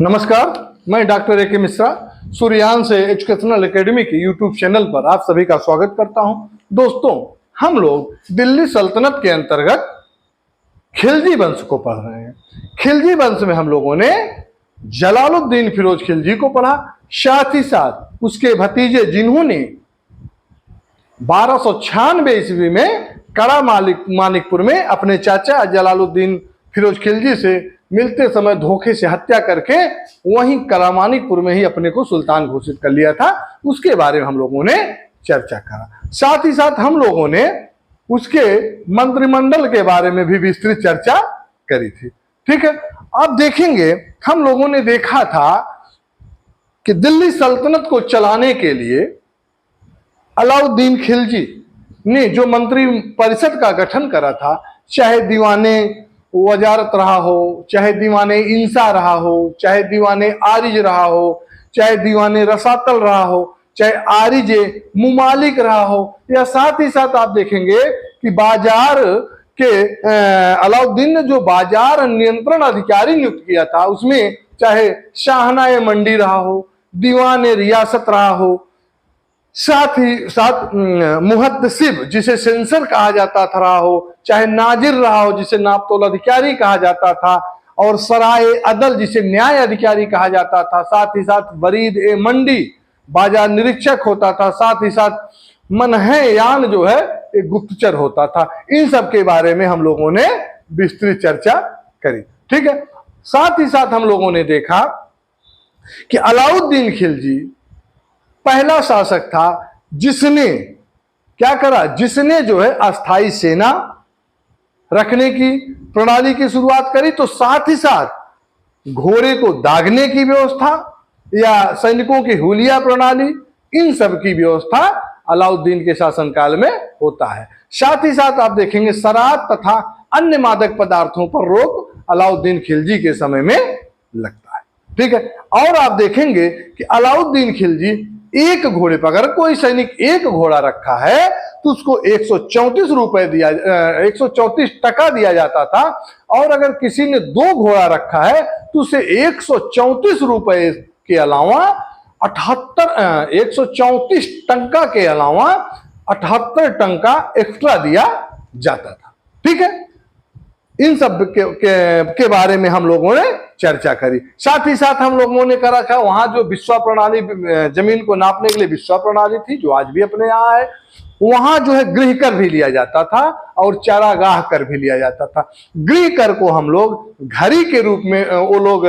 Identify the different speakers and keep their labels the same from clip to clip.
Speaker 1: नमस्कार, मैं doctor A K. Mishra सूर्यान से एजुकेशनल एकेडमी के यूट्यूब चैनल पर आप सभी का स्वागत करता हूं। दोस्तों, हम लोग दिल्ली सल्तनत के अंतर्गत खिलजी वंश को पढ़ रहे हैं। खिलजी वंश में हम लोगों ने जलालुद्दीन फिरोज खिलजी को पढ़ा, साथ ही साथ उसके भतीजे जिन्होंने 1296 ईस्वी में कड़ा मानिकपुर में अपने चाचा जलालुद्दीन फिरोज खिलजी से मिलते समय धोखे से हत्या करके वहीं करामानिकपुर में ही अपने को सुल्तान घोषित कर लिया था, उसके बारे में हम लोगों ने चर्चा करा। साथ ही साथ हम लोगों ने उसके मंत्रिमंडल के बारे में भी विस्तृत चर्चा करी थी। ठीक है, अब देखेंगे, हम लोगों ने देखा था कि दिल्ली सल्तनत को चलाने के लिए अलाउद्दीन खिलजी ने जो मंत्री परिषद का गठन करा था, चाहे दीवाने वजारत रहा हो, चाहे दीवाने इंसा रहा हो, चाहे दीवाने आरिज रहा हो, चाहे दीवाने रसातल रहा हो, चाहे आरिजे मुमालिक रहा हो, या साथ ही साथ आप देखेंगे कि बाजार के अलाउद्दीन ने जो बाजार नियंत्रण अधिकारी नियुक्त किया था, उसमें चाहे शाहनाए मंडी रहा हो, दीवाने रियासत रहा हो, साथ ही साथ मुहद्दसिब जिसे सेंसर कहा जाता था रहा हो, चाहे नाजिर रहा हो जिसे नापतोल अधिकारी कहा जाता था, और सराय अदल जिसे न्याय अधिकारी कहा जाता था, साथ ही साथ बरीद ए मंडी बाजार निरीक्षक होता था, साथ ही साथ मनहयान जो है एक गुप्तचर होता था। इन सब के बारे में हम लोगों ने विस्तृत चर्चा करी। ठीक है, साथ ही साथ हम लोगों ने देखा कि अलाउद्दीन खिलजी पहला शासक था जिसने क्या करा, जिसने जो है अस्थाई सेना रखने की प्रणाली की शुरुआत करी, तो साथ ही साथ घोड़े को दागने की व्यवस्था या सैनिकों की हुलिया प्रणाली, इन सब की व्यवस्था अलाउद्दीन के शासनकाल में होता है। साथ ही साथ आप देखेंगे शराब तथा अन्य मादक पदार्थों पर रोक अलाउद्दीन खिलजी के समय में लगता है। ठीक है, और आप देखेंगे कि अलाउद्दीन खिलजी एक घोड़े पर, अगर कोई सैनिक एक घोड़ा रखा है तो उसको 134 रुपए दिया 134 टका दिया जाता था, और अगर किसी ने 2 घोड़ा रखा है तो उसे 134 रुपए के अलावा 134 टंका के अलावा 78 टंका एक्स्ट्रा दिया जाता था। ठीक है, इन सब के बारे में हम लोगों ने चर्चा करी। साथ ही साथ हम लोगों ने करा था वहां जो विश्वा प्रणाली, जमीन को नापने के लिए विश्वा प्रणाली थी जो आज भी अपने यहाँ है, वहां जो है गृह कर भी लिया जाता था और चारागाह कर भी लिया जाता था। गृह कर को हम लोग घड़ी के रूप में, वो लोग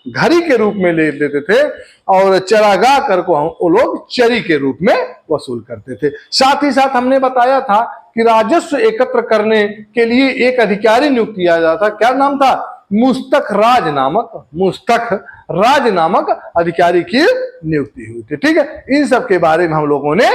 Speaker 1: घड़ी के रूप में ले लेते थे, और चरागाह कर को वो लोग चरी के रूप में वसूल करते थे। साथ ही साथ हमने बताया था कि राजस्व एकत्र करने के लिए एक अधिकारी नियुक्त किया जाता, क्या नाम था, मुस्तक राज नामक अधिकारी की नियुक्ति हुई थी। ठीक है, इन सब के बारे में हम लोगों ने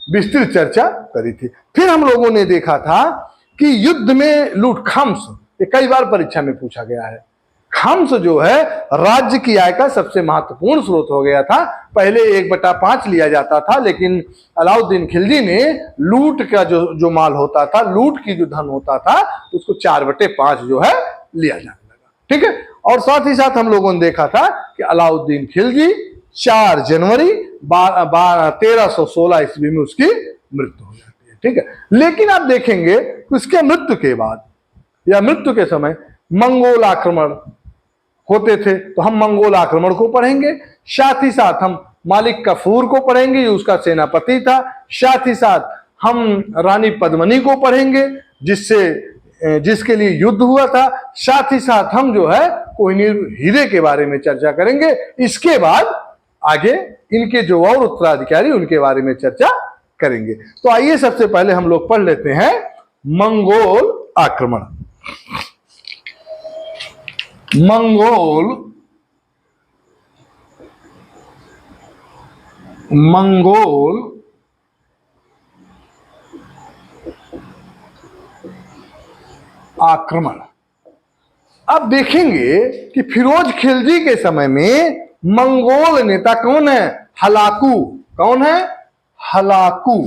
Speaker 1: विस्तृत चर्चा करी थी। फिर हम लोगों ने देखा था कि युद्ध में लूट, खम्स, ये कई बार परीक्षा में पूछा गया है। खम्स जो है राज्य की आय का सबसे महत्वपूर्ण स्रोत हो गया था। पहले 1/5 लिया जाता था, लेकिन अलाउद्दीन खिलजी ने लूट का जो माल होता था, लूट की जो धन होता था, उसको 4/5 जो है लिया जाने लगा। ठीक है, और साथ ही साथ हम लोगों ने देखा था कि अलाउद्दीन खिलजी 4 जनवरी 1316 ईस्वी में उसकी मृत्यु हो जाती है। ठीक है, लेकिन आप देखेंगे कि उसके मृत्यु के बाद या मृत्यु के समय मंगोल आक्रमण होते थे, तो हम मंगोल आक्रमण को पढ़ेंगे। साथ ही साथ हम मालिक कफूर को पढ़ेंगे, जो उसका सेनापति था। साथ ही साथ हम रानी पद्मिनी को पढ़ेंगे, जिसके लिए युद्ध हुआ था। साथ ही साथ हम जो है कोहिनूर हीरे के बारे में चर्चा करेंगे। इसके बाद आगे इनके जो और उत्तराधिकारी, उनके बारे में चर्चा करेंगे। तो आइए सबसे पहले हम लोग पढ़ लेते हैं मंगोल आक्रमण। मंगोल आक्रमण। अब देखेंगे कि फिरोज खिलजी के समय में मंगोल नेता कौन है, हलाकू। कौन है, हलाकू।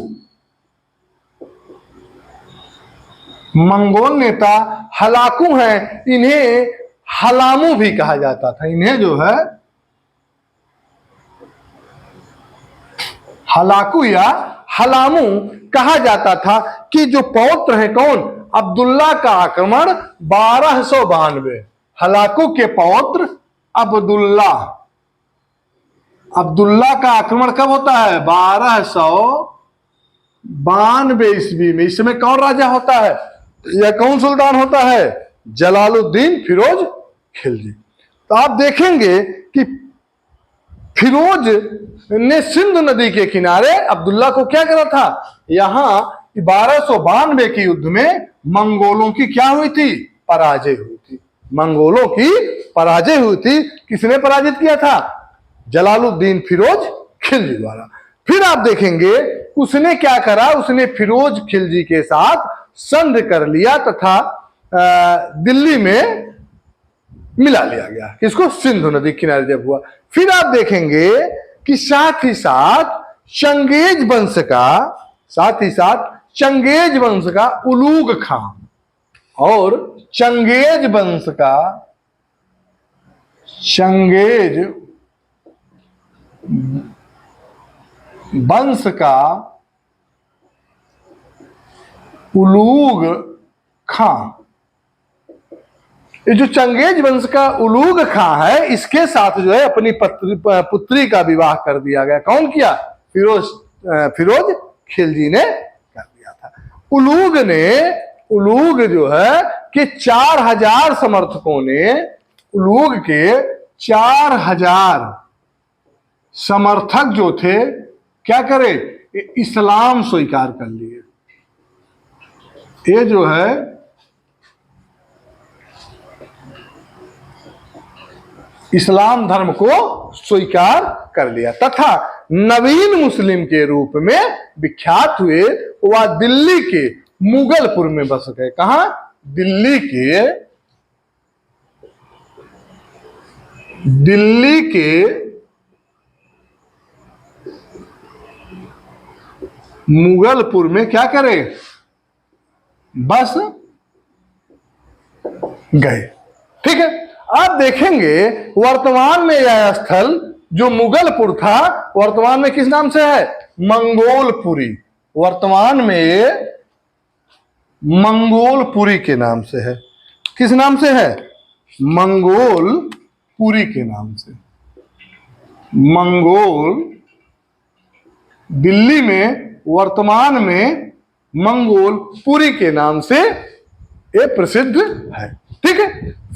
Speaker 1: मंगोल नेता हलाकू हैं। इन्हें हलामू भी कहा जाता था। इन्हें जो है हलाकू या हलामू कहा जाता था कि जो पौत्र है कौन, अब्दुल्ला का आक्रमण 1292, हलाकू के पौत्र अब्दुल्ला, अब्दुल्ला का आक्रमण कब होता है, 1292 ईस्वी में। इस समय कौन राजा होता है या कौन सुल्तान होता है, जलालुद्दीन फिरोज खिलजी। तो आप देखेंगे कि फिरोज ने सिंधु नदी के किनारे अब्दुल्ला को क्या करा था, यहां 1292 के युद्ध में मंगोलों की क्या हुई थी, पराजय हुई थी। मंगोलों की पराजय हुई थी। किसने पराजित किया था, जलालुद्दीन फिरोज खिलजी द्वारा। फिर आप देखेंगे उसने क्या करा, उसने फिरोज खिलजी के साथ संधि कर लिया तथा दिल्ली में मिला लिया गया। किसको, सिंधु नदी किनारे जब हुआ। फिर आप देखेंगे कि साथ ही साथ चंगेज वंश का उलूग खां और चंगेज वंश का उलूग खां, ये जो चंगेज वंश का उलूग खां है, इसके साथ जो है अपनी पुत्री का विवाह कर दिया गया। कौन किया, फिरोज खिलजी ने कर दिया था। उलूग जो है कि 4000 समर्थकों ने, उलूग के 4000 समर्थक जो थे क्या करे, इस्लाम स्वीकार कर लिए। ये जो है इस्लाम धर्म को स्वीकार कर लिया तथा नवीन मुस्लिम के रूप में विख्यात हुए। वह दिल्ली के मुगलपुर में बस गए। कहां, दिल्ली के मुगलपुर में क्या करे, बस गए। ठीक है। आप देखेंगे वर्तमान में यह स्थल जो मुगलपुर था, वर्तमान में किस नाम से है, मंगोलपुरी। वर्तमान में मंगोलपुरी के नाम से है। किस नाम से है, मंगोलपुरी के नाम से। मंगोल, दिल्ली में वर्तमान में मंगोलपुरी के नाम से ये प्रसिद्ध है। ठीक है।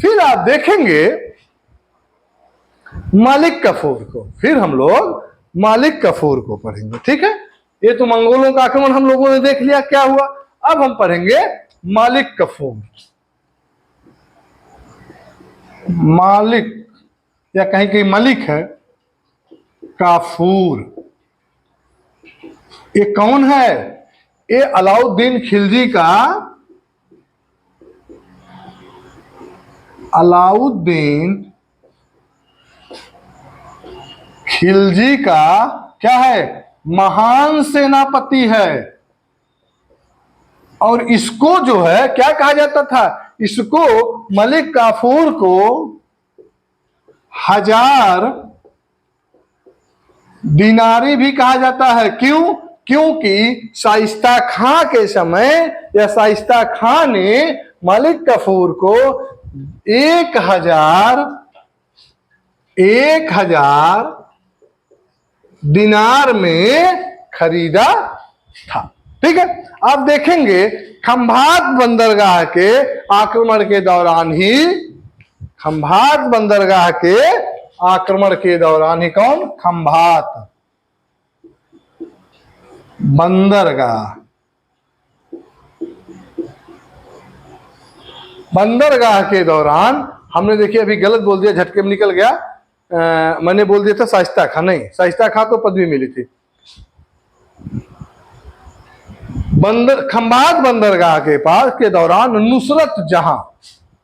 Speaker 1: फिर आप देखेंगे मालिक कफूर को, फिर हम लोग मालिक कफूर को पढ़ेंगे। ठीक है। ये तो मंगोलों का आक्रमण हम लोगों ने देख लिया क्या हुआ। अब हम पढ़ेंगे मालिक कफूर। मालिक या कहीं कहीं मलिक है, काफूर। ये कौन है, ये अलाउद्दीन खिलजी का, अलाउद्दीन खिलजी का क्या है, महान सेनापति है। और इसको जो है क्या कहा जाता था, इसको मलिक काफूर को 1000 दिनारी भी कहा जाता है। क्यों, क्योंकि शाइस्ता खां के समय या शाइस्ता खां ने मलिक काफूर को 1000 दिनार में खरीदा था। ठीक है। आप देखेंगे खंभात बंदरगाह के आक्रमण के दौरान ही, खंभात बंदरगाह के आक्रमण के दौरान ही, कौन, खंभात बंदरगाह के दौरान, हमने देखिए अभी गलत बोल दिया, झटके में निकल गया। मैंने बोल दिया था शाइस्ता खां, नहीं, शाइस्ता खां को पदवी मिली थी। खंभात बंदरगाह के पास के दौरान नुसरत जहां,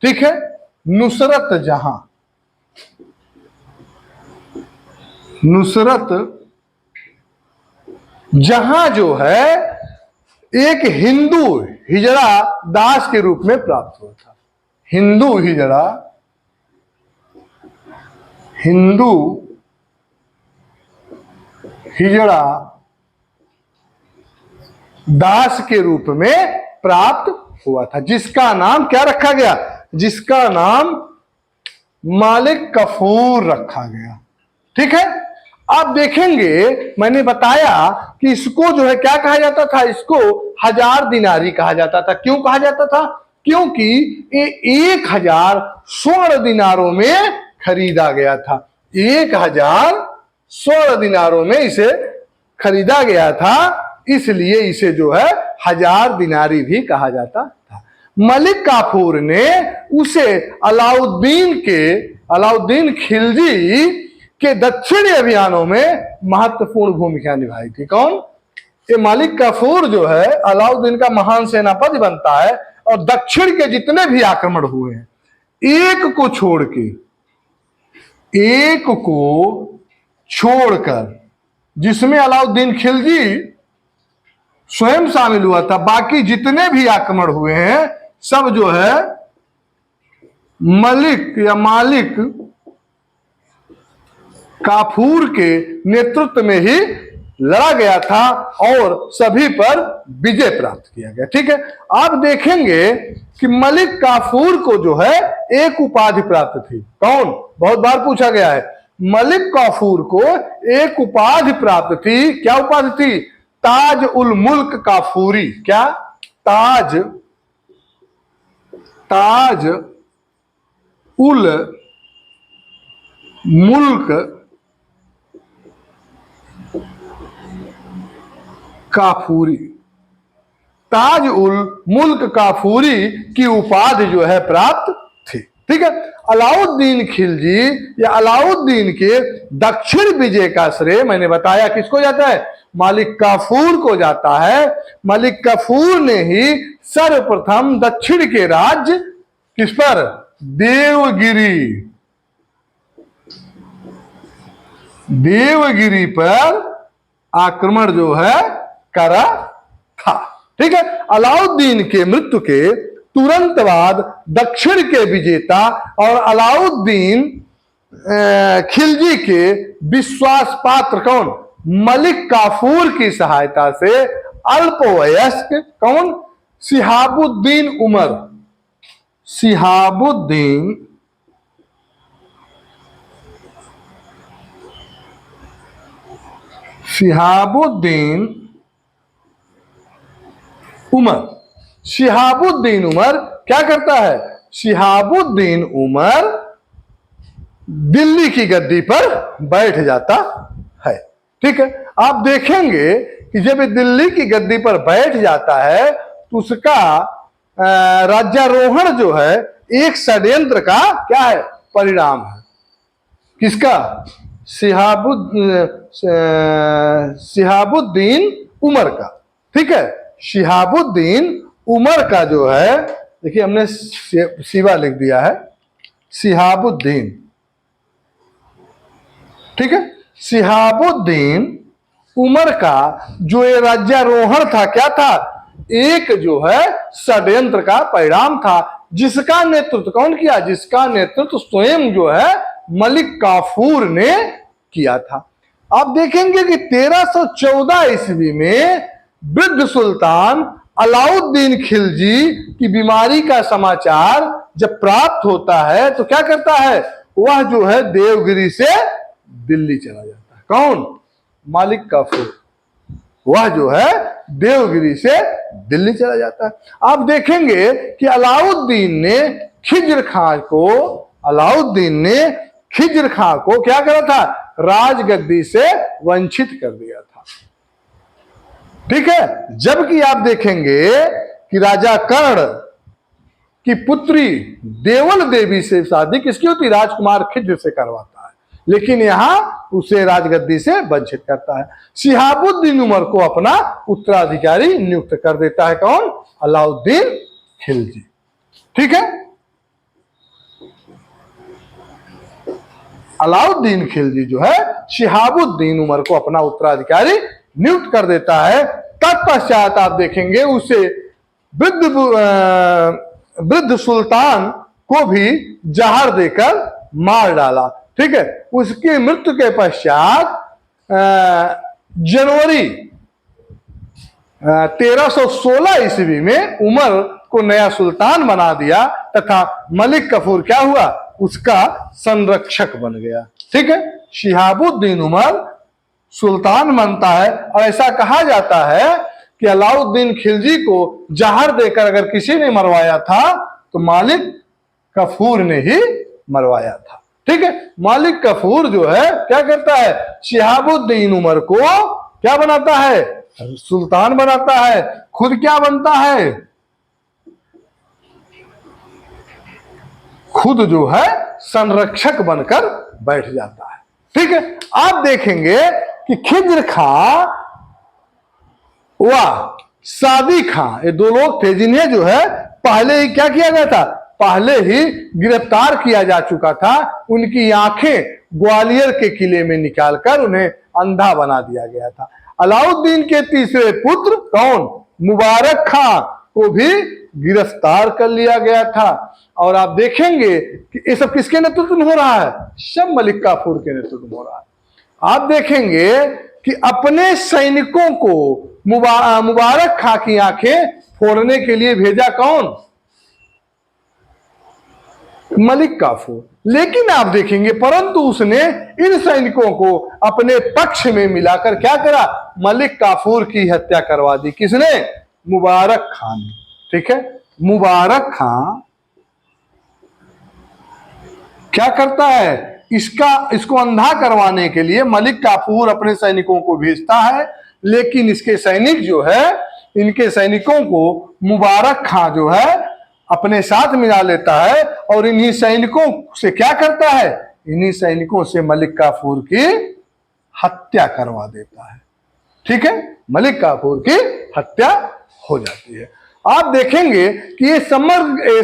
Speaker 1: ठीक है, नुसरत जहां जो है एक हिंदू हिजड़ा दास के रूप में प्राप्त हुआ था। हिंदू हिजड़ा हिंदू हिजड़ा दास के रूप में प्राप्त हुआ था, जिसका नाम क्या रखा गया, जिसका नाम मालिक कफूर रखा गया। ठीक है, आप देखेंगे मैंने बताया कि इसको जो है क्या कहा जाता था, इसको 1000 दिनारी कहा जाता था। क्यों कहा जाता था, क्योंकि ये 1000 स्वर्ण दिनारों में खरीदा गया था। 1000 स्वर्ण दिनारों में इसे खरीदा गया था, इसलिए इसे जो है 1000 दिनारी भी कहा जाता था। मलिक काफूर ने उसे अलाउद्दीन खिलजी के दक्षिणी अभियानों में महत्वपूर्ण भूमिका निभाई थी। कौन, ये मलिक काफूर जो है अलाउद्दीन का महान सेनापति बनता है, और दक्षिण के जितने भी आक्रमण हुए हैं, एक को छोड़कर जिसमें अलाउद्दीन खिलजी स्वयं शामिल हुआ था, बाकी जितने भी आक्रमण हुए हैं सब जो है मालिक काफूर के नेतृत्व में ही लड़ा गया था और सभी पर विजय प्राप्त किया गया। ठीक है, आप देखेंगे कि मलिक काफूर को जो है एक उपाधि प्राप्त थी। कौन, बहुत बार पूछा गया है, मलिक काफूर को एक उपाधि प्राप्त थी। क्या उपाधि थी, ताज उल मुल्क काफूरी। क्या, ताज उल मुल्क काफूरी, ताज उल मुल्क काफूरी की उपाधि जो है प्राप्त थी। ठीक है, अलाउद्दीन खिलजी या अलाउद्दीन के दक्षिण विजय का श्रेय मैंने बताया किसको जाता है, मालिक काफूर को जाता है। मलिक काफूर ने ही सर्वप्रथम दक्षिण के राज्य किस पर, देवगिरी पर आक्रमण जो है करा था। ठीक है, अलाउद्दीन के मृत्यु के तुरंत बाद दक्षिण के विजेता और अलाउद्दीन खिलजी के विश्वास पात्र कौन, मलिक काफूर की सहायता से अल्पवयस्क कौन, शिहाबुद्दीन उमर क्या करता है, शिहाबुद्दीन उमर दिल्ली की गद्दी पर बैठ जाता है। ठीक है, आप देखेंगे कि जब दिल्ली की गद्दी पर बैठ जाता है तो उसका राज्यारोहण जो है एक षड्यंत्र का क्या है, परिणाम है। किसका, शिहाबुद्दीन उमर का। ठीक है, शिहाबुद्दीन उमर का जो है, देखिए हमने शिवा लिख दिया है, शिहाबुद्दीन। ठीक है, शिहाबुद्दीन उमर का जो ये राज्यारोहण था क्या था, एक जो है षड्यंत्र का परिणाम था, जिसका नेतृत्व कौन किया, जिसका नेतृत्व स्वयं जो है मलिक काफूर ने किया था। आप देखेंगे कि 1314 ईस्वी में वृद्ध सुल्तान अलाउद्दीन खिलजी की बीमारी का समाचार जब प्राप्त होता है तो क्या करता है, वह जो है देवगिरी से दिल्ली चला जाता है। कौन, मालिक काफूर, वह जो है देवगिरी से दिल्ली चला जाता है। आप देखेंगे कि अलाउद्दीन ने खिज्र खां को क्या करा था, राजगद्दी से वंचित कर दिया था। ठीक है, जबकि आप देखेंगे कि राजा कर्ण की पुत्री देवल देवी से शादी किसकी होती, राजकुमार खिज्र से करवाता है, लेकिन यहां उसे राजगद्दी से वंचित करता है। शिहाबुद्दीन उमर को अपना उत्तराधिकारी नियुक्त कर देता है। कौन, अलाउद्दीन खिलजी। ठीक है, अलाउद्दीन खिलजी जो है शिहाबुद्दीन उमर को अपना उत्तराधिकारी नियुक्त कर देता है। तत्पश्चात आप देखेंगे उसे वृद्ध सुल्तान को भी जहर देकर मार डाला। ठीक है। उसकी मृत्यु के पश्चात जनवरी 1316 ईस्वी में उमर को नया सुल्तान बना दिया तथा मलिक कफूर क्या हुआ, उसका संरक्षक बन गया। ठीक है। शिहाबुद्दीन उमर सुल्तान बनता है और ऐसा कहा जाता है कि अलाउद्दीन खिलजी को जहर देकर अगर किसी ने मरवाया था तो मालिक कफूर ने ही मरवाया था। ठीक है। मालिक कफूर जो है क्या करता है, शिहाबुद्दीन उमर को क्या बनाता है, सुल्तान बनाता है। खुद क्या बनता है, खुद जो है संरक्षक बनकर बैठ जाता है। ठीक है। आप देखेंगे कि खिज्र खां व सादी खां ये दो लोग थे जिन्हें जो है पहले ही क्या किया गया था, पहले ही गिरफ्तार किया जा चुका था। उनकी आंखें ग्वालियर के किले में निकालकर उन्हें अंधा बना दिया गया था। अलाउद्दीन के तीसरे पुत्र कौन, मुबारक खां को भी गिरफ्तार कर लिया गया था। और आप देखेंगे कि ये सब किसके नेतृत्व में हो रहा है, सब मलिक काफूर के नेतृत्व में हो रहा है। आप देखेंगे कि अपने सैनिकों को मुबारक खां की आंखें फोड़ने के लिए भेजा कौन, मलिक काफूर। लेकिन आप देखेंगे परंतु उसने इन सैनिकों को अपने पक्ष में मिलाकर क्या करा, मलिक काफूर की हत्या करवा दी। किसने, मुबारक खान ने। ठीक है। मुबारक खां क्या करता है, इसको अंधा करवाने के लिए मलिक काफूर अपने सैनिकों को भेजता है। लेकिन इसके सैनिक जो है, इनके सैनिकों को मुबारक खां जो है अपने साथ मिला लेता है और इन्हीं सैनिकों से क्या करता है, इन्हीं सैनिकों से मलिक काफूर की हत्या करवा देता है। ठीक है। मलिक काफूर की हत्या हो जाती है। आप देखेंगे कि ये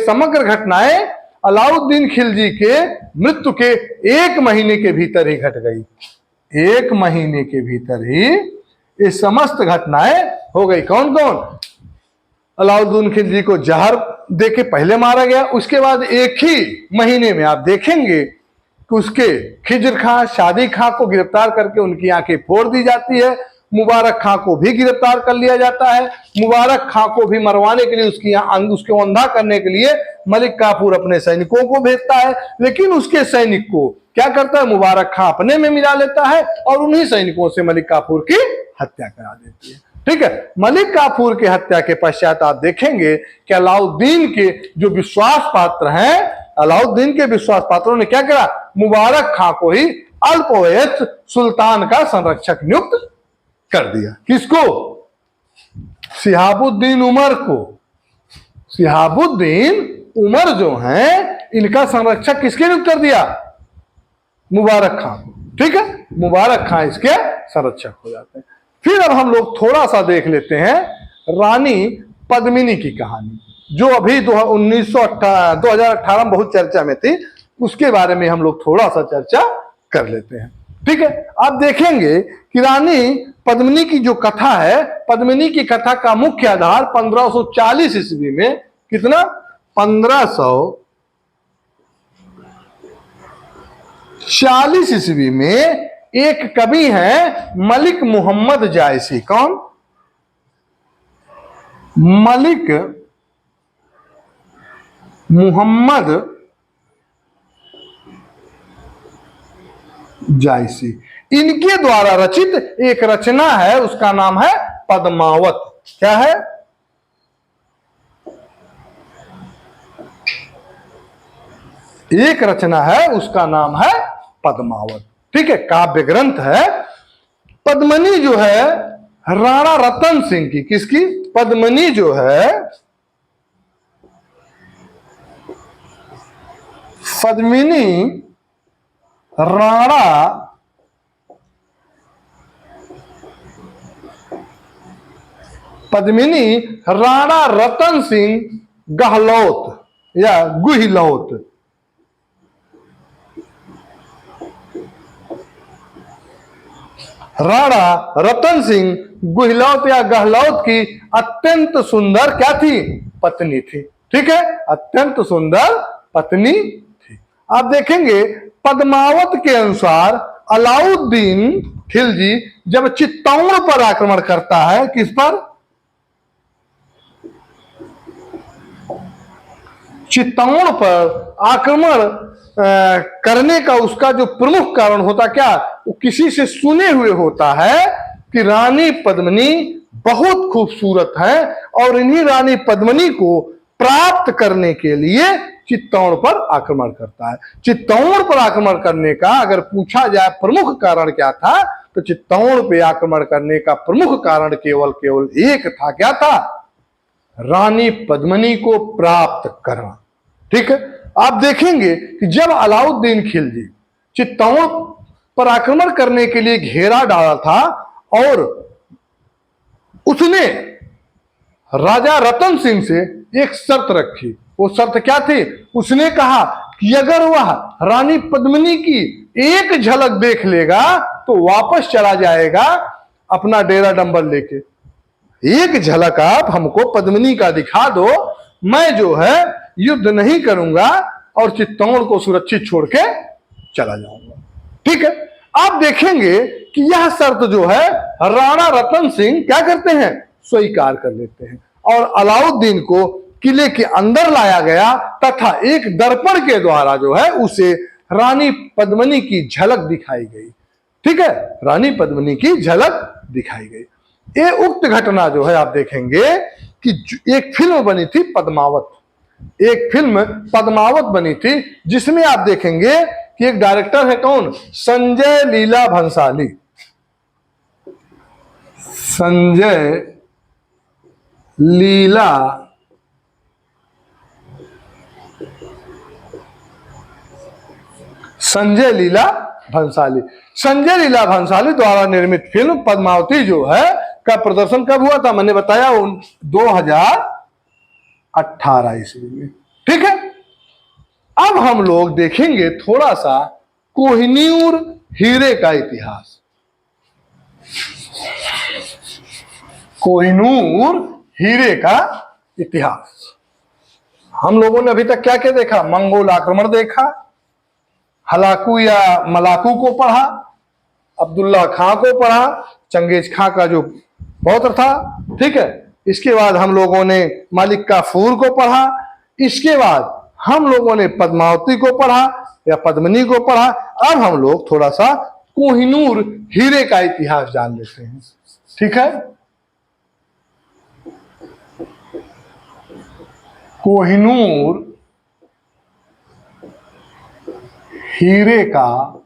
Speaker 1: समग्र घटनाएं अलाउद्दीन खिलजी के मृत्यु के 1 महीने के भीतर ही घट गई। 1 महीने के भीतर ही ये समस्त घटनाएं हो गई। कौन कौन, अलाउद्दीन खिलजी को जहर देके पहले मारा गया, उसके बाद 1 ही महीने में आप देखेंगे कि उसके खिज्र खां, सादी खां को गिरफ्तार करके उनकी आंखें फोड़ दी जाती है। मुबारक खां को भी गिरफ्तार कर लिया जाता है। मुबारक खां को भी मरवाने के लिए उसको अंधा करने के लिए मलिक काफूर अपने सैनिकों को भेजता है। लेकिन उसके सैनिक को क्या करता है, मुबारक खां अपने में मिला लेता है और उन्हीं सैनिकों से मलिक काफूर की हत्या करा देती है। ठीक है। मलिक काफूर की हत्या के पश्चात आप देखेंगे कि अलाउद्दीन के जो विश्वास पात्र हैं, अलाउद्दीन के विश्वास पात्रों ने क्या करा, मुबारक खां को ही अल्पवयस्क सुल्तान का संरक्षक नियुक्त कर दिया। किसको, शिहाबुद्दीन उमर को। शिहाबुद्दीन उमर जो हैं इनका संरक्षक किसके नियुक्त कर दिया, मुबारक खां को। ठीक है। मुबारक खां इसके संरक्षक हो जाते हैं। फिर अब हम लोग थोड़ा सा देख लेते हैं रानी पद्मिनी की कहानी, जो अभी 2018 में बहुत चर्चा में थी। उसके बारे में हम लोग थोड़ा सा चर्चा कर लेते हैं। ठीक है। आप देखेंगे कि रानी पद्मिनी की जो कथा है, पद्मिनी की कथा का मुख्य आधार 1540 ईस्वी में, कितना, 1540 ईस्वी में एक कवि हैं मलिक मोहम्मद जायसी। कौन, मलिक मोहम्मद जायसी। इनके द्वारा रचित एक रचना है, उसका नाम है पद्मावत। क्या है, एक रचना है, उसका नाम है पद्मावत। ठीक है। काव्य ग्रंथ है। पद्मिनी जो है राणा रतन सिंह की, किसकी, पद्मिनी जो है पद्मिनी राणा रतन सिंह गहलोत या गुहिलौत, राणा रतन सिंह गुहिलौत या गहलोत की अत्यंत सुंदर क्या थी, पत्नी थी। ठीक है। अत्यंत सुंदर पत्नी थी। आप देखेंगे पद्मावत के अनुसार अलाउद्दीन खिलजी जब चित्तौड़ पर आक्रमण करता है, किस पर? चित्तौड़ पर आक्रमण करने का उसका जो प्रमुख कारण होता क्या, वो किसी से सुने हुए होता है कि रानी पद्मिनी बहुत खूबसूरत है और इन्हीं रानी पद्मिनी को प्राप्त करने के लिए चित्तौड़ पर आक्रमण करता है। चित्तौड़ पर आक्रमण करने का अगर पूछा जाए प्रमुख कारण क्या था, तो चित्तौड़ पे आक्रमण करने का प्रमुख कारण केवल एक था। क्या था? रानी पद्मिनी को प्राप्त करना। ठीक है, आप देखेंगे कि जब अलाउद्दीन खिलजी चित्तौड़ पर आक्रमण करने के लिए घेरा डाला था और उसने राजा रतन सिंह से एक शर्त रखी। वो शर्त क्या थी? उसने कहा कि अगर वह रानी पद्मिनी की एक झलक देख लेगा तो वापस चला जाएगा अपना डेरा डंबल लेके। एक झलक आप हमको पद्मिनी का दिखा दो, मैं जो है युद्ध नहीं करूंगा और चित्तौड़ को सुरक्षित छोड़ के चला जाऊंगा। ठीक है, आप देखेंगे कि यह शर्त जो है राणा रतन सिंह क्या करते हैं? स्वीकार कर लेते हैं और अलाउद्दीन को किले के अंदर लाया गया तथा एक दर्पण के द्वारा जो है उसे रानी पद्मिनी की झलक दिखाई गई। ठीक है, रानी पद्मिनी की झलक दिखाई गई। ये उक्त घटना जो है आप देखेंगे कि एक फिल्म बनी थी पद्मावत, एक फिल्म पद्मावत बनी थी जिसमें आप देखेंगे कि एक डायरेक्टर है कौन? संजय लीला भंसाली। संजय लीला संजय लीला भंसाली द्वारा निर्मित फिल्म पद्मावती जो है का प्रदर्शन कब हुआ था? मैंने बताया 2018 ईस्वी में। ठीक है, अब हम लोग देखेंगे थोड़ा सा कोहिनूर हीरे का इतिहास। कोहिनूर हीरे का इतिहास हम लोगों ने अभी तक क्या क्या देखा? मंगोल आक्रमण देखा, हलाकू या मलाकू को पढ़ा, अब्दुल्ला खां को पढ़ा, चंगेज खां का जो पौत्र था। ठीक है, इसके बाद हम लोगों ने मालिक काफूर को पढ़ा, इसके बाद हम लोगों ने पद्मावती को पढ़ा या पद्मिनी को पढ़ा। अब हम लोग थोड़ा सा कोहिनूर हीरे का इतिहास जान लेते हैं। ठीक है, कोहिनूर हीरे का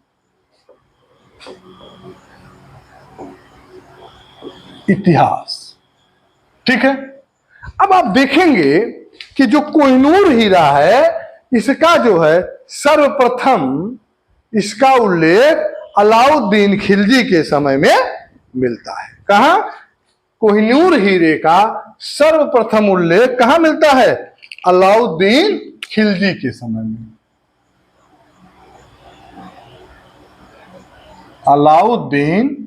Speaker 1: इतिहास। ठीक है, अब आप देखेंगे कि जो कोहिनूर हीरा है इसका जो है सर्वप्रथम इसका उल्लेख अलाउद्दीन खिलजी के समय में मिलता है। कहां? कोहिनूर हीरे का सर्वप्रथम उल्लेख कहां मिलता है? अलाउद्दीन खिलजी के समय में। अलाउद्दीन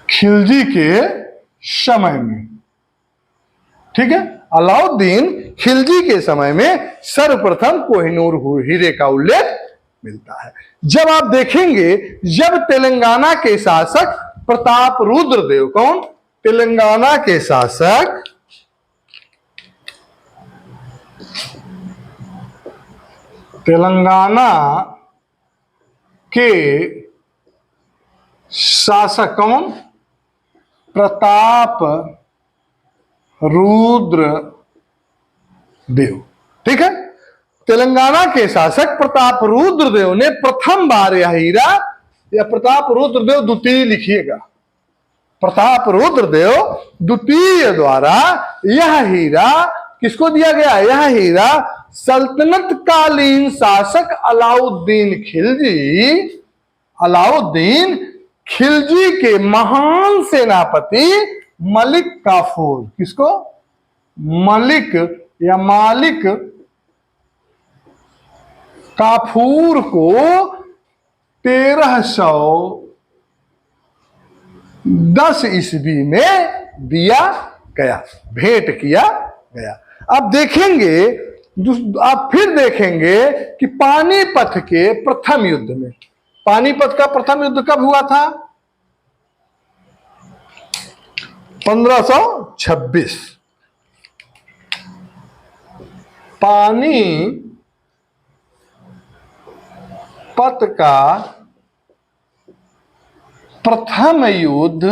Speaker 1: खिलजी के समय में। ठीक है, अलाउद्दीन खिलजी के समय में सर्वप्रथम कोहिनूर हीरे का उल्लेख मिलता है। जब आप देखेंगे जब तेलंगाना के शासक प्रताप रुद्रदेव, कौन? तेलंगाना के शासक कौन? प्रताप रुद्र देव। ठीक है, तेलंगाना के शासक प्रताप रुद्रदेव ने प्रथम बार यह हीरा, या प्रताप रुद्रदेव द्वितीय लिखिएगा, प्रताप रुद्रदेव द्वितीय द्वारा यह हीरा किसको दिया गया? यह हीरा सल्तनत कालीन शासक अलाउद्दीन खिलजी के महान सेनापति मलिक काफूर, किसको? मलिक या मालिक काफूर को 1310 ईस्वी में दिया गया, भेंट किया गया। अब देखेंगे आप फिर देखेंगे कि पानीपत के प्रथम युद्ध में, पानीपत का प्रथम युद्ध कब हुआ था? 1526। पानीपत का प्रथम युद्ध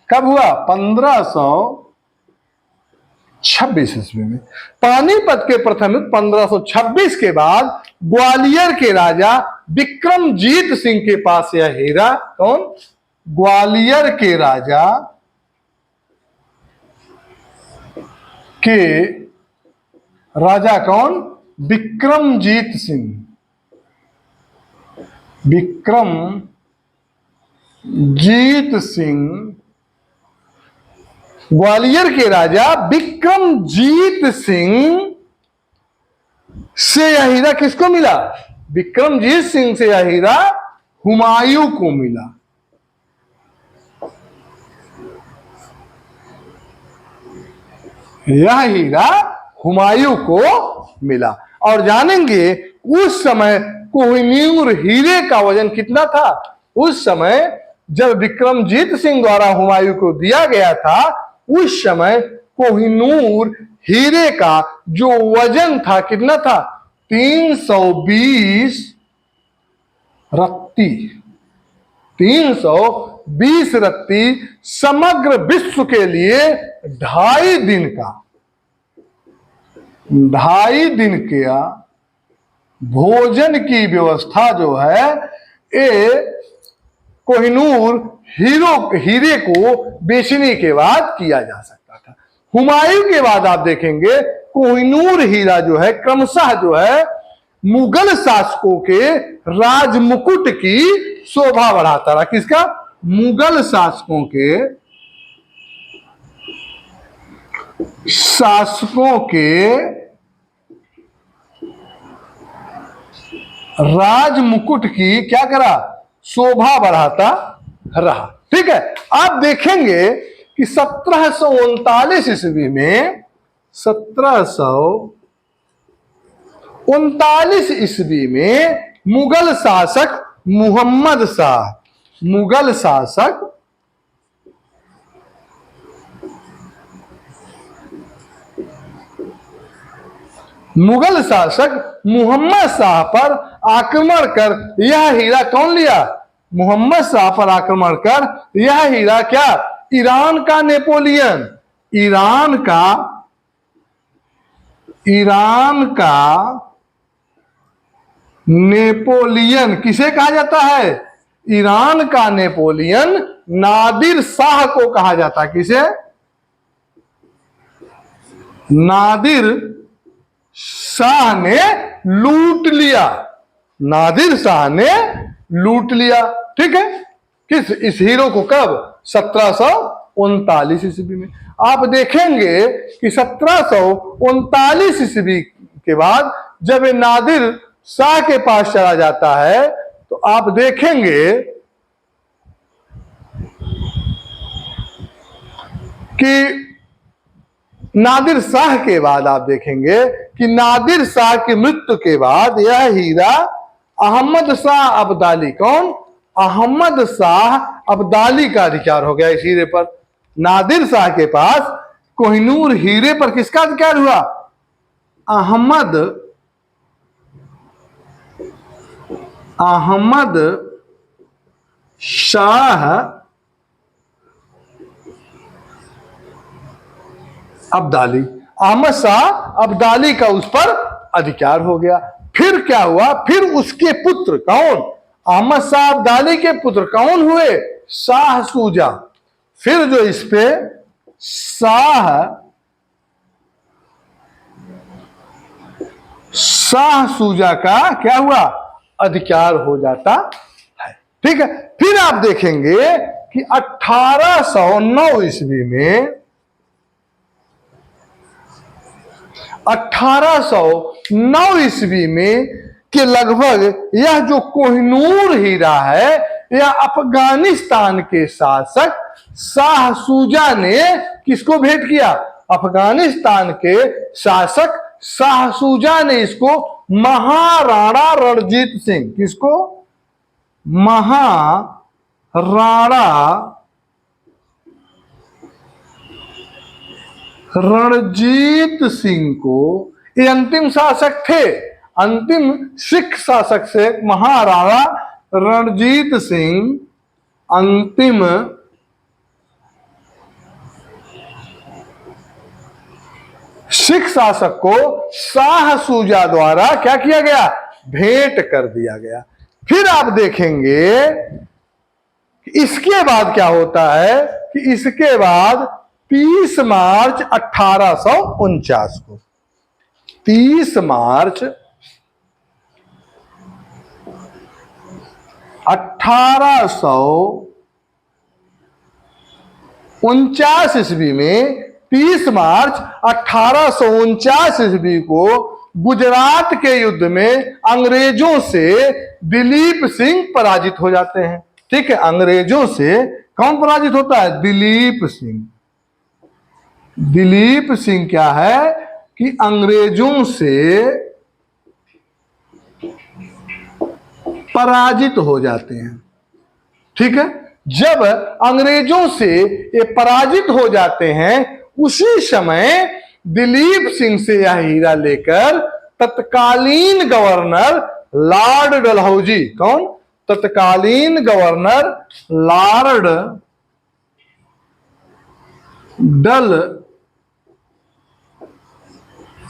Speaker 1: कब हुआ? 1526 ईस्वी में। पानीपत के प्रथम युद्ध 1526 के बाद ग्वालियर के राजा विक्रमजीत सिंह के पास यह हीरा, कौन? ग्वालियर के राजा कौन? विक्रमजीत सिंह। विक्रमजीत सिंह, ग्वालियर के राजा विक्रमजीत सिंह से यह हीरा किसको मिला? विक्रमजीत सिंह से यह हीरा हुमायूं को मिला। यह हीरा हुमायूं को मिला। और जानेंगे उस समय कोहिनूर हीरे का वजन कितना था? उस समय जब विक्रमजीत सिंह द्वारा हुमायूं को दिया गया था, उस समय कोहिनूर हीरे का जो वजन था कितना था? 320 रत्ती। 320 रत्ती समग्र विश्व के लिए 2.5 दिन का, 2.5 दिन का भोजन की व्यवस्था जो है ये कोहिनूर हीरे को बेचने के बाद किया जा सकता था। हुमायूं के बाद आप देखेंगे कोहिनूर हीरा जो है क्रमशः जो है मुगल शासकों के राजमुकुट की शोभा बढ़ाता रहा। किसका? मुगल शासकों के राजमुकुट की क्या करा? शोभा बढ़ाता रहा। ठीक है। आप देखेंगे कि 1739 ईस्वी में, 1739 ईस्वी में मुगल शासक मुहम्मद शाह पर आक्रमण कर यह हीरा कौन लिया? मुहम्मद शाह पर आक्रमण कर यह हीरा क्या? ईरान का नेपोलियन किसे कहा जाता है? ईरान का नेपोलियन नादिर शाह को कहा जाता है। किसे? नादिर शाह ने लूट लिया। नादिर शाह ने लूट लिया। ठीक है। किस? इस हीरो को कब? 1739 ईस्वी में। आप देखेंगे कि 1739 ईस्वी के बाद जब ये नादिर शाह के पास चला जाता है तो आप देखेंगे कि नादिर शाह के बाद आप देखेंगे कि नादिर शाह की मृत्यु के बाद यह हीरा अहमद शाह अब्दाली, कौन? अहमद शाह अब्दाली का अधिकार हो गया इस हीरे पर। नादिर शाह के पास कोहिनूर हीरे पर किसका अधिकार हुआ? अहमद शाह अब्दाली, अहमद शाह अब्दाली का उस पर अधिकार हो गया। फिर क्या हुआ? फिर उसके पुत्र कौन? अहमद शाह अब्दाली के पुत्र कौन हुए? शाह सूजा। फिर जो इस पे शाह सूजा का क्या हुआ? अधिकार हो जाता है। ठीक है। फिर आप देखेंगे कि 1809 ईस्वी में, 1809 ईस्वी में के लगभग यह जो कोहिनूर हीरा है यह अफगानिस्तान के शासक शाह सूजा ने किसको भेंट किया? अफगानिस्तान के शासक शाह सूजा ने इसको महाराणा रणजीत सिंह, किसको? महाराणा रणजीत सिंह को, ये अंतिम शासक थे, अंतिम सिख शासक से महाराणा रणजीत सिंह अंतिम सिख शासक को शाह सूजा द्वारा क्या किया गया? भेंट कर दिया गया। फिर आप देखेंगे इसके बाद क्या होता है कि इसके बाद 30 मार्च 1849 को, 30 मार्च 1849 ईस्वी में, 30 मार्च 1849 ईस्वी को गुजरात के युद्ध में अंग्रेजों से दिलीप सिंह पराजित हो जाते हैं। ठीक है, अंग्रेजों से कौन पराजित होता है? दिलीप सिंह। दिलीप सिंह क्या है कि अंग्रेजों से पराजित हो जाते हैं। ठीक है, जब अंग्रेजों से ये पराजित हो जाते हैं, उसी समय दिलीप सिंह से यह हीरा लेकर तत्कालीन गवर्नर लॉर्ड डलहौजी, कौन? तत्कालीन गवर्नर लॉर्ड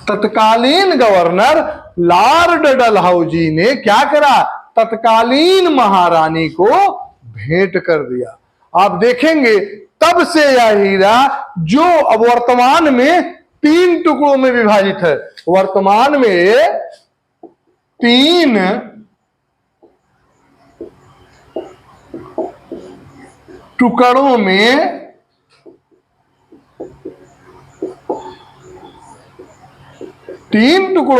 Speaker 1: तत्कालीन गवर्नर लॉर्ड डलहौजी ने क्या करा? तत्कालीन महारानी को भेंट कर दिया। आप देखेंगे तब से यह हीरा, जो अब वर्तमान में 3 टुकड़ों में विभाजित है, वर्तमान में 3 टुकड़ों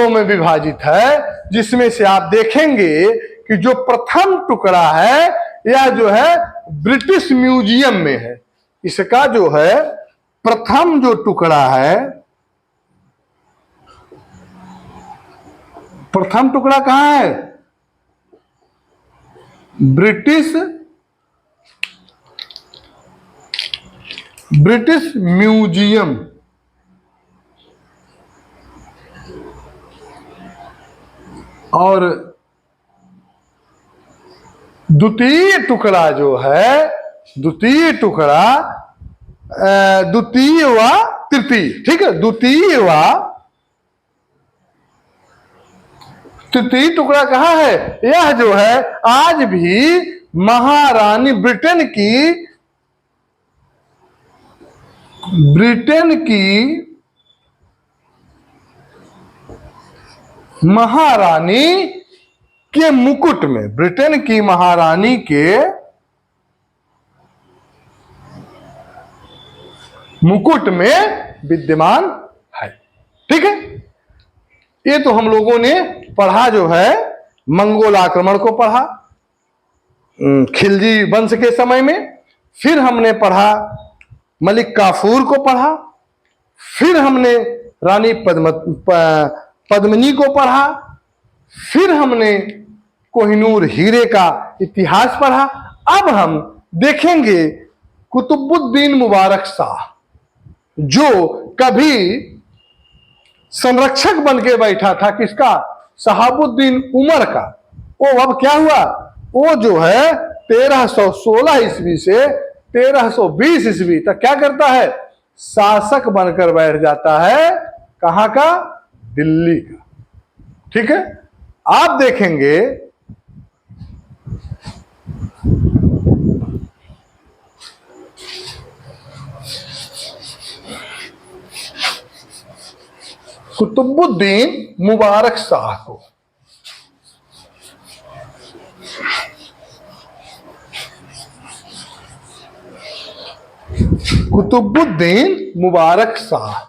Speaker 1: में विभाजित है, जिसमें से आप देखेंगे कि जो प्रथम टुकड़ा है यह जो है ब्रिटिश म्यूजियम में है। इसका जो है प्रथम जो टुकड़ा है, प्रथम टुकड़ा कहां है? British museum. और द्वितीय टुकड़ा जो है, द्वितीय टुकड़ा, द्वितीय व तृतीय, ठीक है, द्वितीय व तृतीय टुकड़ा कहां है? यह जो है आज भी महारानी ब्रिटेन की महारानी के मुकुट में, ब्रिटेन की महारानी के मुकुट में विद्यमान है। ठीक है, ये तो हम लोगों ने पढ़ा जो है मंगोल आक्रमण को पढ़ा खिलजी वंश के समय में, फिर हमने पढ़ा मलिक काफूर को पढ़ा, फिर हमने रानी पद्मिनी को पढ़ा, फिर हमने कोहिनूर हीरे का इतिहास पढ़ा। अब हम देखेंगे कुतुबुद्दीन मुबारक शाह, जो कभी संरक्षक बन के बैठा था, किसका? शहाबुद्दीन उमर का। वो अब क्या हुआ? वो जो है 1316 ईस्वी से 1320 ईस्वी तक क्या करता है? शासक बनकर बैठ जाता है। कहां का? दिल्ली का। ठीक है, आप देखेंगे कुतुबुद्दीन मुबारक शाह को कुतुबुद्दीन मुबारक शाह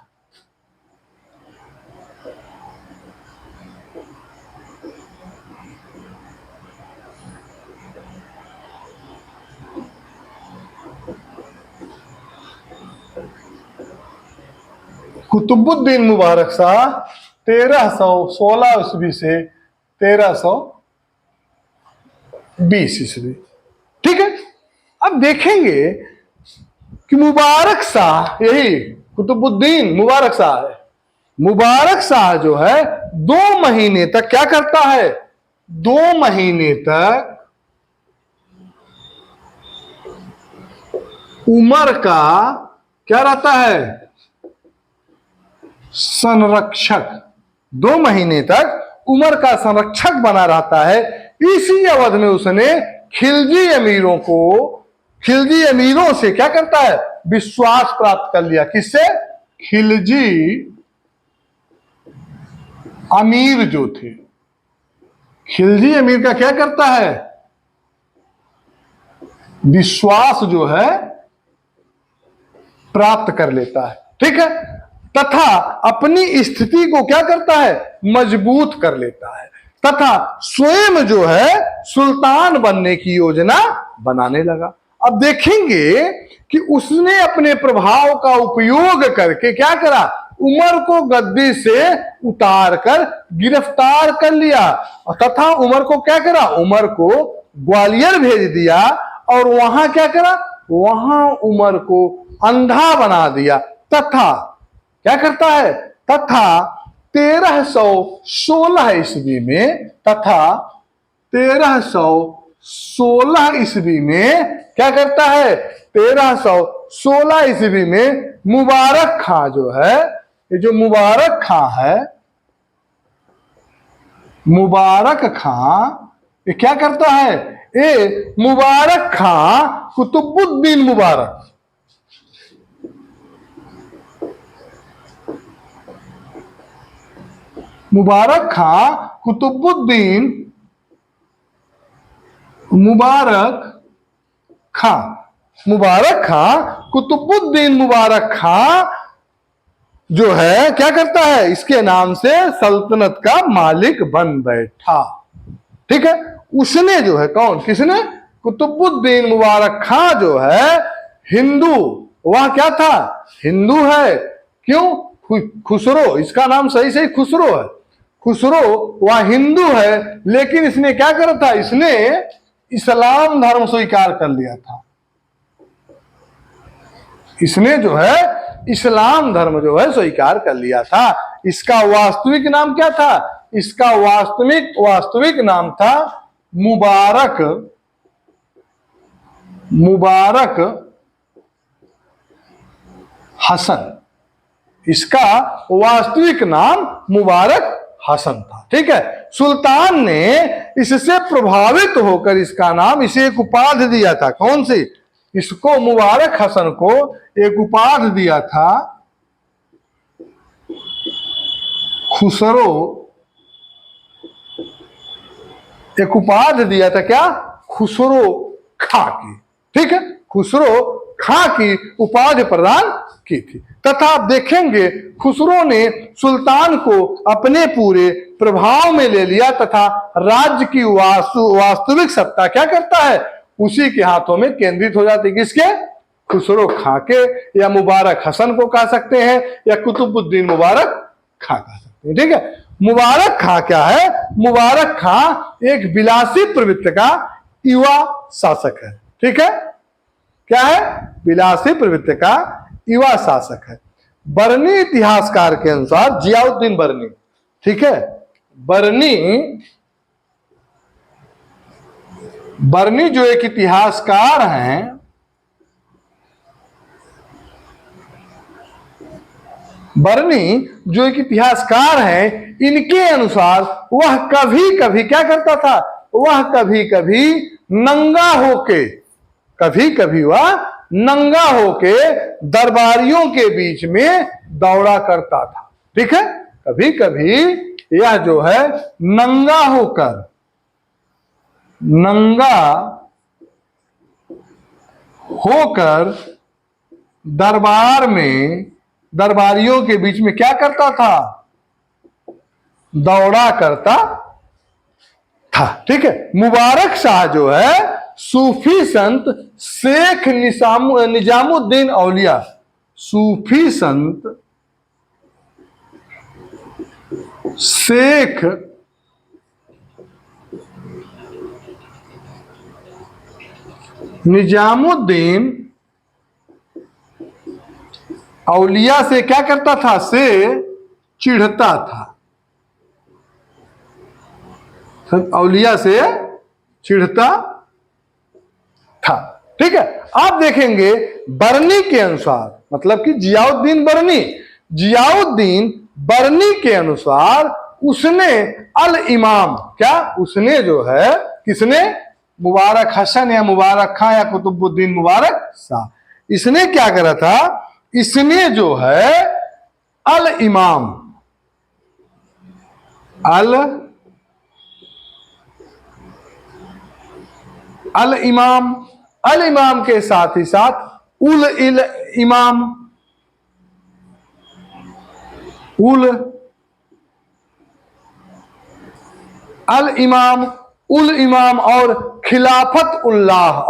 Speaker 1: कुतुबुद्दीन मुबारक शाह 1316 ईस्वी से 1320 ईस्वी। ठीक है, अब देखेंगे कि मुबारक शाह, यही कुतुबुद्दीन मुबारक शाह है। मुबारक शाह जो है 2 महीने तक क्या करता है, 2 महीने तक उमर का क्या रहता है, संरक्षक। 2 महीने तक उमर का संरक्षक बना रहता है। इसी अवधि में उसने खिलजी अमीरों से क्या करता है, विश्वास प्राप्त कर लिया। किससे, खिलजी अमीर जो थे, खिलजी अमीर का क्या करता है, विश्वास जो है प्राप्त कर लेता है। ठीक है, तथा अपनी स्थिति को क्या करता है, मजबूत कर लेता है, तथा स्वयं जो है सुल्तान बनने की योजना बनाने लगा। अब देखेंगे कि उसने अपने प्रभाव का उपयोग करके क्या करा, उमर को गद्दी से उतारकर गिरफ्तार कर लिया, तथा उमर को क्या करा, उमर को ग्वालियर भेज दिया और वहां क्या करा, वहां उमर को अंधा बना दिया। तथा क्या करता है, तथा 1316 ईस्वी में, तथा 1316 ईस्वी में क्या करता है, 1316 ईस्वी में मुबारक खां जो है, ये जो मुबारक खां है, मुबारक खां ये क्या करता है, ये मुबारक खां कुतुबुद्दीन मुबारक, मुबारक खां कुतुबुद्दीन मुबारक खां, मुबारक खां कुतुबुद्दीन मुबारक खां जो है क्या करता है, इसके नाम से सल्तनत का मालिक बन बैठा। ठीक है, उसने जो है, कौन, किसने, कुतुबुद्दीन मुबारक खां जो है हिंदू, वह क्या था, हिंदू है। क्यों, खुसरो, इसका नाम सही सही खुसरो है। खुसरो वह हिंदू है, लेकिन इसने क्या करा था, इसने इस्लाम धर्म स्वीकार कर लिया था। इसने जो है इस्लाम धर्म जो है स्वीकार कर लिया था। इसका वास्तविक नाम क्या था, इसका वास्तविक नाम था मुबारक हसन। इसका वास्तविक नाम मुबारक हसन था। ठीक है, सुल्तान ने इससे प्रभावित होकर इसका नाम, इसे एक उपाधि दिया था। कौन सी, इसको मुबारक हसन को एक उपाधि दिया था, खुसरो, एक उपाधि दिया था क्या, खुसरो खां की। ठीक है, खुसरो खां की उपाधि प्रदान की थी। तथा आप देखेंगे खुसरो ने सुल्तान को अपने पूरे प्रभाव में ले लिया तथा राज्य की वास्तविक सत्ता क्या करता है, उसी के हाथों में केंद्रित हो जाती। किसके, खुसरो खां के, या मुबारक हसन को कह सकते हैं, या कुतुबुद्दीन मुबारक खां कह सकते हैं। ठीक है, मुबारक खां क्या है, मुबारक खां एक विलासी प्रवृत्ति का युवा शासक है। ठीक है, क्या है, विलासी प्रवृत्ति का युवा शासक है। बरनी इतिहासकार के अनुसार, जियाउद्दीन बरनी, ठीक है, बरनी जो एक इतिहासकार हैं, बरनी जो एक इतिहासकार हैं, इनके अनुसार वह कभी कभी क्या करता था, वह कभी कभी नंगा होके दरबारियों के बीच में दौड़ा करता था। ठीक है, कभी कभी यह जो है नंगा होकर दरबारियों के बीच में क्या करता था, दौड़ा करता था। ठीक है, मुबारक शाह जो है सूफी संत शेख निजामुद्दीन औलिया, सूफी संत शेख निजामुद्दीन औलिया से क्या करता था? से चिढ़ता था। औलिया से चिढ़ता था। ठीक है। आप देखेंगे बरनी के अनुसार, मतलब कि जियाउद्दीन बरनी के अनुसार उसने अल इमाम, क्या उसने जो है, किसने? मुबारक हसन या मुबारक खां या कुतुबुद्दीन मुबारक शाह, इसने क्या करा था? इसने जो है अल इमाम अल इमाम के साथ ही साथ उल इमाम और खिलाफत उल्लाह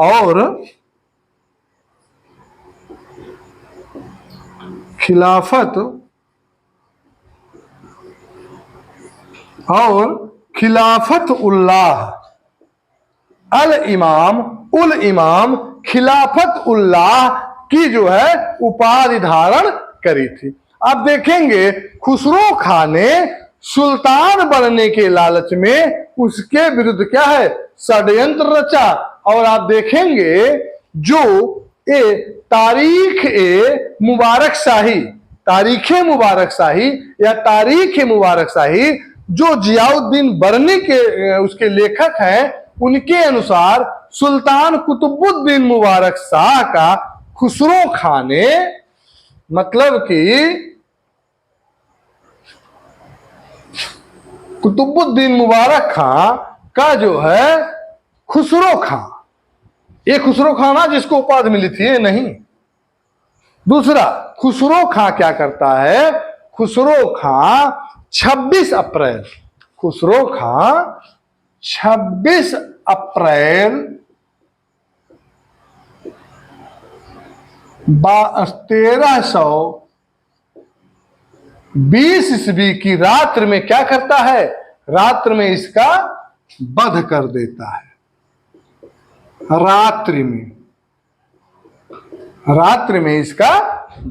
Speaker 1: खिलाफत उल्लाह अल इमाम उल इमाम खिलाफत उल्लाह की जो है उपाधि धारण करी थी। आप देखेंगे खुसरो खां ने सुल्तान बनने के लालच में उसके विरुद्ध क्या है? षड्यंत्र रचा। और आप देखेंगे जो तारीख मुबारक शाही जो जियाउद्दीन बरनी के उसके लेखक हैं, उनके अनुसार सुल्तान कुतुबुद्दीन मुबारक शाह का खुसरो खां ने, मतलब कि कुतुबुद्दीन मुबारक खां का जो है खुसरो खां, ये खुसरो खां ना जिसको उपाधि मिली थी, ये नहीं। दूसरा, खुसरो खां क्या करता है? खुसरो खां 26 अप्रैल 1320 ईस्वी की रात्रि में क्या करता है? रात्रि में इसका वध कर देता है। रात्रि में इसका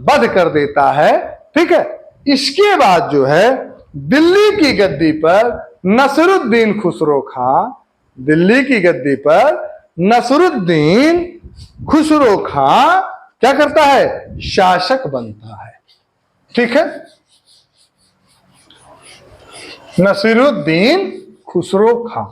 Speaker 1: वध कर देता है। ठीक है। इसके बाद जो है दिल्ली की गद्दी पर नसरुद्दीन खुसरो खां क्या करता है? शासक बनता है। ठीक है। नसीरुद्दीन खुसरो खां,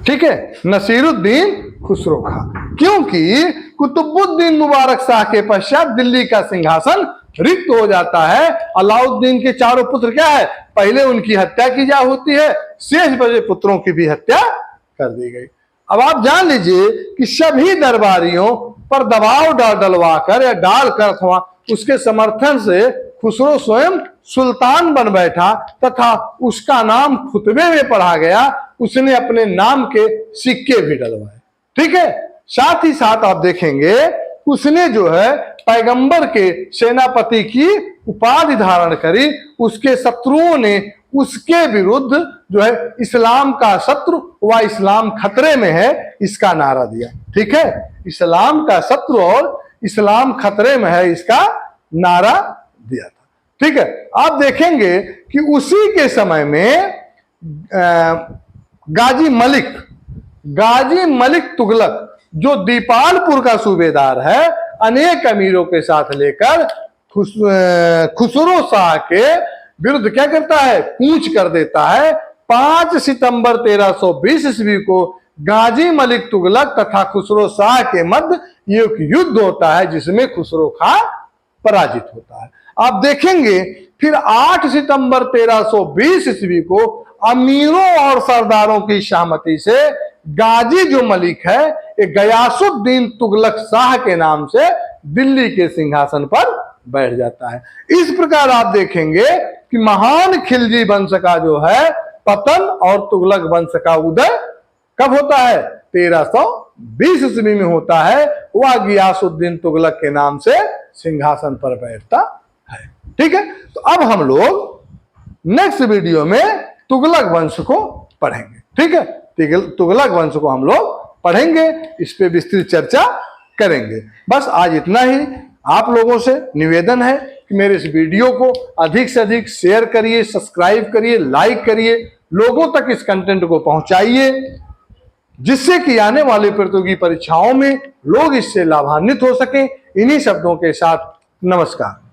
Speaker 1: ठीक है, नसीरुद्दीन खुसरो खां, क्योंकि कुतुबुद्दीन मुबारक शाह के पश्चात दिल्ली का सिंहासन रिक्त हो जाता है। अलाउद्दीन के चारों पुत्र क्या है? पहले उनकी हत्या की जा होती है, शेष बचे पुत्रों की भी हत्या कर दी गई। अब आप जान लीजिए कि सभी दरबारियों पर दबाव डलवाकर या डालकर अथवा उसके समर्थन से खुसरो स्वयं सुल्तान बन बैठा तथा उसका नाम खुतबे में पढ़ा गया। उसने अपने नाम के सिक्के भी डलवाए। ठीक है। साथ ही साथ आप देखेंगे उसने जो है पैगंबर के सेनापति की उपाधि धारण करी। उसके शत्रुओं ने उसके विरुद्ध जो है इस्लाम का शत्रु व इस्लाम खतरे में है, इसका नारा दिया। ठीक है। इस्लाम का शत्रु और इस्लाम खतरे में है, इसका नारा दिया था। ठीक है। आप देखेंगे कि उसी के समय में गाजी मलिक तुगलक जो दीपालपुर का सूबेदार है, अनेक अमीरों के साथ लेकर खुसरो शाह के विरुद्ध क्या करता है? कूच कर देता है। 5 सितंबर 1320 ईस्वी को गाजी मलिक तुगलक तथा खुसरो शाह के मध्य एक युद्ध होता है, जिसमें खुसरो खां पराजित होता है। आप देखेंगे फिर 8 सितंबर 1320 ईस्वी को अमीरों और सरदारों की सहमति से गाजी जो मलिक है, ये गयासुद्दीन तुगलक शाह के नाम से दिल्ली के सिंहासन पर बैठ जाता है। इस प्रकार आप देखेंगे कि महान खिलजी वंश का जो है पतन और तुगलक वंश का उदय कब होता है? 1320 ईस्वी में होता है। वह गयासुद्दीन तुगलक के नाम से सिंहासन पर बैठता है। ठीक है, तो अब हम लोग नेक्स्ट वीडियो में तुगलक वंश को पढ़ेंगे। ठीक है, तुगलक वंश को हम लोग पढ़ेंगे, इस पे विस्तृत चर्चा करेंगे। बस आज इतना ही। आप लोगों से निवेदन है कि मेरे इस वीडियो को अधिक से अधिक शेयर करिए, सब्सक्राइब करिए, लाइक करिए, लोगों तक इस कंटेंट को पहुंचाइए, जिससे कि आने वाली प्रतियोगी परीक्षाओं में लोग इससे लाभान्वित हो सकें। इन्हीं शब्दों के साथ नमस्कार।